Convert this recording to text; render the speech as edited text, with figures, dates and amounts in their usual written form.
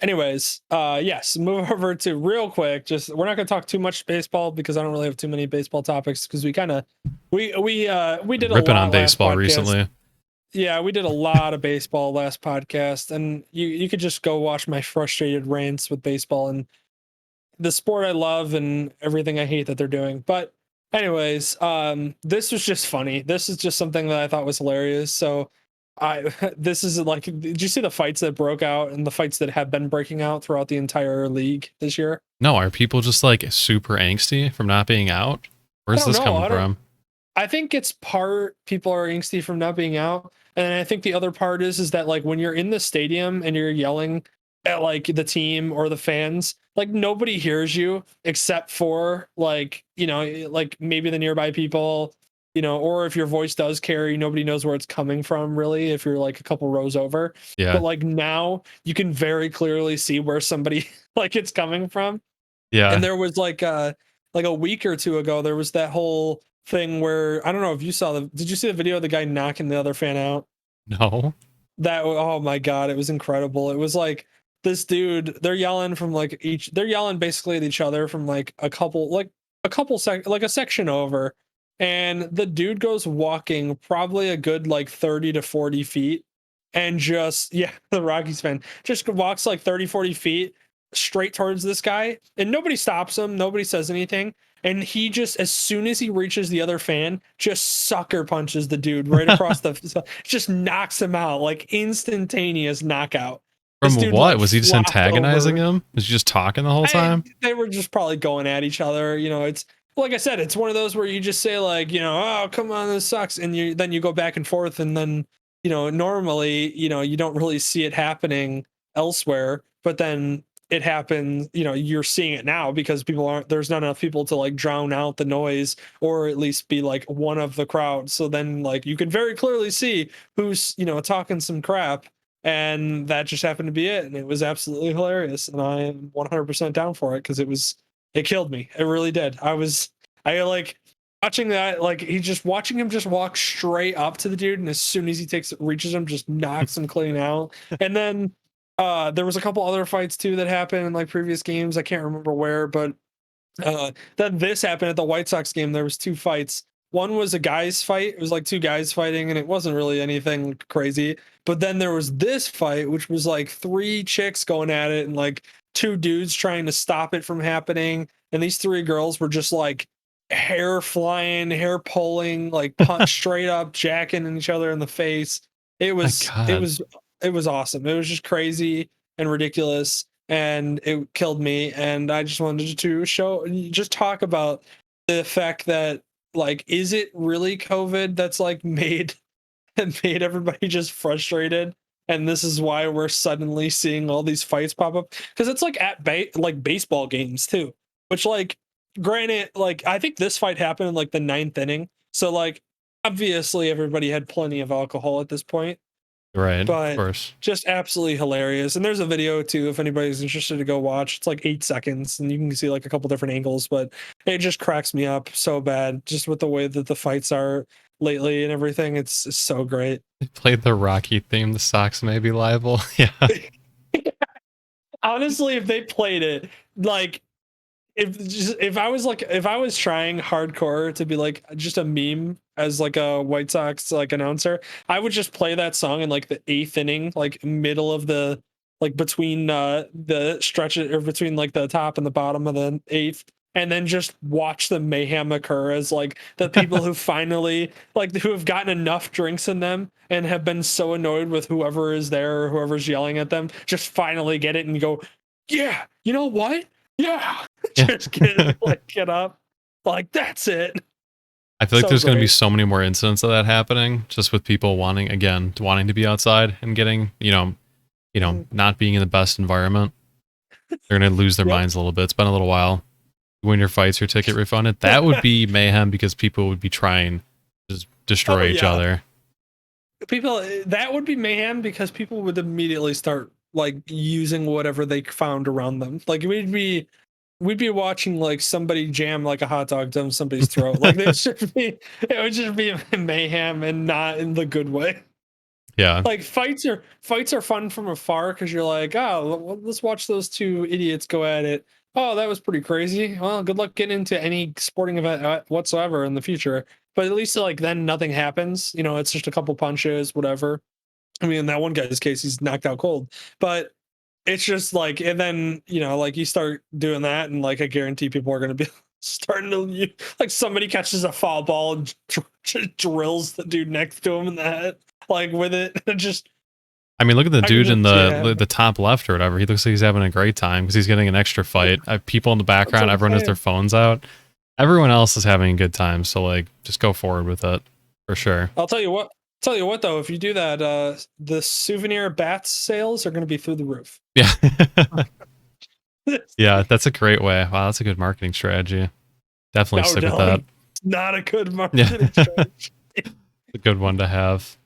Anyways, yes, move over to real quick. Just we're not gonna talk too much baseball because I don't really have too many baseball topics because we kind of we did a Ripping on lot last baseball podcast. recently. Yeah, we did a lot of baseball last podcast, and you could just go watch my frustrated rants with baseball and the sport I love and everything I hate that they're doing. But anyways, this was just funny. This is just something that I thought was hilarious. So I this is like, did you see the fights that broke out and the fights that have been breaking out throughout the entire league this year? No, are people just like super angsty from not being out? I Where's don't this know. coming I don't from? I think it's part people are angsty from not being out, and I think the other part is that like when you're in the stadium and you're yelling at like the team or the fans, like nobody hears you except for like like maybe the nearby people, or if your voice does carry, nobody knows where it's coming from really if you're like a couple rows over. Yeah. But like now you can very clearly see where somebody like it's coming from. And Yeah. there was like a week or two ago, there was that whole thing where I don't know if you saw did you see the video of the guy knocking the other fan out? No. That oh my god, it was incredible. It was like this dude, they're yelling from like they're yelling basically at each other from like a couple like a section over. And the dude goes walking probably a good like 30 to 40 feet and just yeah, the Rockies fan just walks like 30, 40 feet straight towards this guy and nobody stops him, nobody says anything, and he just as soon as he reaches the other fan just sucker punches the dude right across the just knocks him out like instantaneous knockout. This From dude what? like Was he just flopped antagonizing over. him? Was he just talking the whole time? They were just probably going at each other. It's like I said, it's one of those where you just say like, oh come on, this sucks, and you go back and forth, and then normally you don't really see it happening elsewhere, but then it happens. You're seeing it now because there's not enough people to like drown out the noise or at least be like one of the crowd. So then like you can very clearly see who's talking some crap, and that just happened to be it, and it was absolutely hilarious, and I am 100% down for it because it killed me. It really did. I like watching that, like he just watching him just walk straight up to the dude, and as soon as he reaches him, just knocks him clean out. And then there was a couple other fights too that happened in like previous games. I can't remember where, but then this happened at the White Sox game. There was two fights. One was a guys fight. It was like two guys fighting, and it wasn't really anything crazy. But then there was this fight, which was like three chicks going at it, and like two dudes trying to stop it from happening. And these three girls were just like hair flying, hair pulling, like punch straight up, jacking each other in the face. It My was it God. was it was awesome. It was just crazy and ridiculous, and it killed me. And I just wanted to just talk about the fact that like, is it really COVID that's like made and made everybody just frustrated? And this is why we're suddenly seeing all these fights pop up because it's like at like baseball games too, which like granted, like I think this fight happened in like the ninth inning, so like obviously everybody had plenty of alcohol at this point, Right. Of but course. just absolutely hilarious. And there's a video too if anybody's interested to go watch. It's like 8 seconds and you can see like a couple different angles, but it just cracks me up so bad just with the way that the fights are lately and everything. It's so great. They played the Rocky theme. The Sox may be liable. Yeah. Honestly, if they played it, like if I was trying hardcore to be like just a meme as like a White Sox like announcer, I would just play that song in like the eighth inning, like middle of the like between the stretch or between like the top and the bottom of the eighth, and then just watch the mayhem occur as like the people who finally like who have gotten enough drinks in them and have been so annoyed with whoever is there or whoever's yelling at them just finally get it and go, yeah, you know what? Yeah. Yeah. Just get up. Like that's it. I feel like So there's going to be great. so many more incidents of that happening, just with people wanting to be outside and getting, Mhm. not being in the best environment. They're going to lose their Yep. minds a little bit. It's been a little while. You win your fights, your ticket refunded. That would be mayhem because people would be trying to just Oh destroy each yeah. other. People that would be mayhem because people would immediately start like using whatever they found around them. Like we'd be watching like somebody jam like a hot dog down somebody's throat. Like it would just be mayhem and not in the good way. Yeah. Like fights are fun from afar because you're like, oh, let's watch those two idiots go at it. Oh, that was pretty crazy. Well, good luck getting into any sporting event whatsoever in the future. But at least like then nothing happens. You know, it's just a couple punches, whatever. I mean, in that one guy's case, he's knocked out cold. But it's just like, and then like you start doing that, and like I guarantee people are going to be starting to like somebody catches a foul ball and drills the dude next to him in the head, like with it. Just I mean, look at the I dude can in see it happening. the top left or whatever. He looks like he's having a great time because he's getting an extra fight. People in the background, what I'm everyone has their saying. phones out. Everyone else is having a good time. So like, just go forward with it for sure. I'll tell you what. Tell you what, though, if you do that, the souvenir bats sales are going to be through the roof. Yeah. Yeah, that's a great way. Wow, that's a good marketing strategy. Definitely No, stick with no, that. not a good Yeah. marketing strategy. A good one to have.